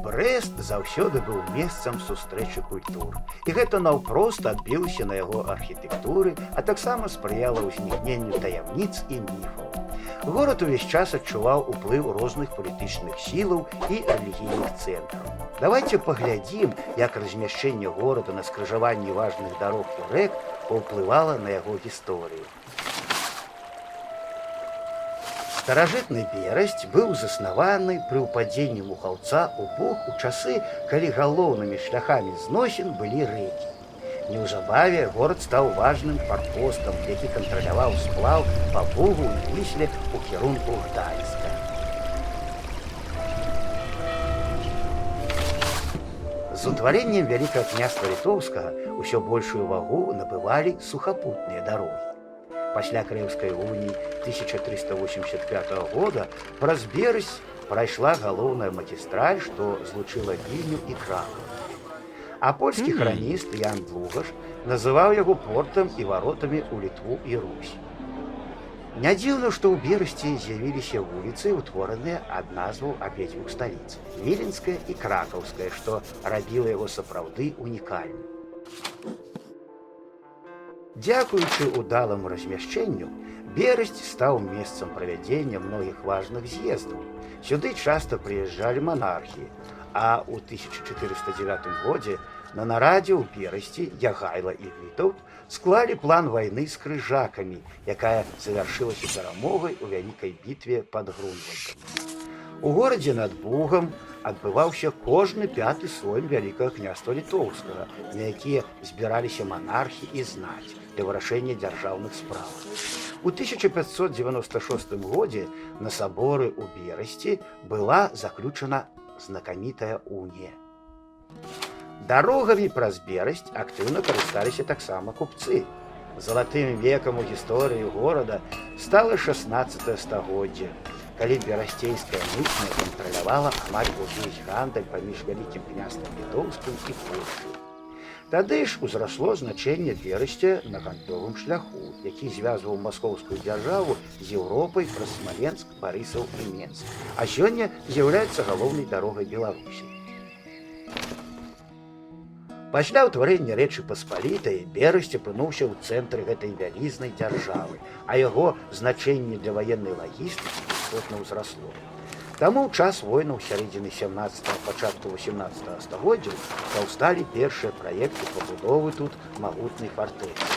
Брэст заўсёды быў месцам сустрэчы культур. І гэта наўпрост адбілася на яго архітэктуры, а таксама спрыяла ўзнікненню таямніц і міфаў. Горад увесь час адчуваў уплыў розных палітычных сілаў і рэлігійных цэнтраў. Давайте паглядзім, як размяшчэнне горада на скрыжаванні важных дарог і рэк паўплывала на яго гісторыю. Старажытны Берасць быў заснаваны пры ўпадзенні Мухаўца ў бок у часы, калі галоўнымі шляхамі зносін былі рэкі. Неўзабаве горад стаў важным фарпостам, які кантраляваў сплаў па Бугу і Вісле ў кірунку Гданьска. З утварэннем Вялікага княства Літоўскага ўсё большую вагу набывалі сухапутныя дарогі. Пасля Крэўскай уніі 1385 года праз Берасць прайшла галоўная магістраль, што злучыла Вільню і Кракаў. А польскі храніст Ян Длугаш называў яго портам і варотамі ў Літву і Русь. Не дзіўна, што ў Берасці з'явіліся вуліцы, утвораныя ад назваў абедзвюх сталіц – Віленская і Кракаўская, што рабіла яго сапраўды унікальным. Дзякуючы ўдаламу размяшчэнню, Берасць стаў месцам правядзення многіх важных з'ездаў. Сюды часта прыязджалі манархі, а ў 1409 годзе на нарадзе ў Берасці Ягайла і Вітаўт склалі план вайны з крыжакамі, якая завяршылася перамогай у вялікай бітве пад Грунвальдам. У горадзе над Бугам адбываўся кожны 5-ы сойм Вялікага княства Літоўскага, на якія збіраліся манархі і знаць для вырашэння дзяржаўных спраў. У 1596 годзе на саборы ў Берасці была заключана знакамітая унія. Дарогамі праз Берасць актыўна карысталіся таксама купцы. Залатым векам у гісторыі горада стала 16 стагоддзе, калі берасцейская мытня кантралявала амаль увесь гандаль паміж Вялікім княствам Літоўскім і Польшай. Тады ж узрасло значэнне Берасця на гандлёвым шляху, які звязваў маскоўскую дзяржаву з Еўропай праз Смаленск, Барысаў і Менск, а сёння з'яўляецца галоўнай дарогай Беларусі. Пасля ўтварэння Рэчы Паспалітай Берасць апынуўся ў цэнтры гэтай вялізнай дзяржавы, а яго значэнне для ваеннай лагістыкі істотна ўзрасло. Таму ў час войнаў сярэдзіны 17-го, пачатку 18-го стагоддзяў паўсталі першыя праекты пабудовы тут магутнай фартэцы.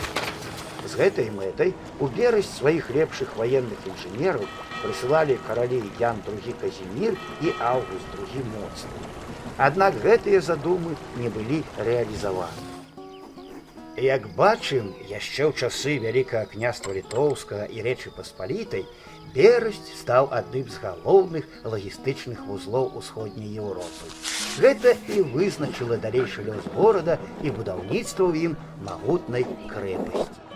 З гэтай мэтай у Берасць сваіх лепшых ваенных інжынераў прысылалі каралі Ян II Казімір і Аўгуст II Моцны. Аднак гэтыя задумы не былі рэалізаваны. Як бачым, яшчэ ў часы Вялікага княства Літоўскага і Рэчы Паспалітай Берасць стаў адным з галоўных лагістычных вузлоў усходняй Еўропы. Гэта і вызначыла далейшы лёс горада і будаўніцтва ў ім магутнай крэпасці.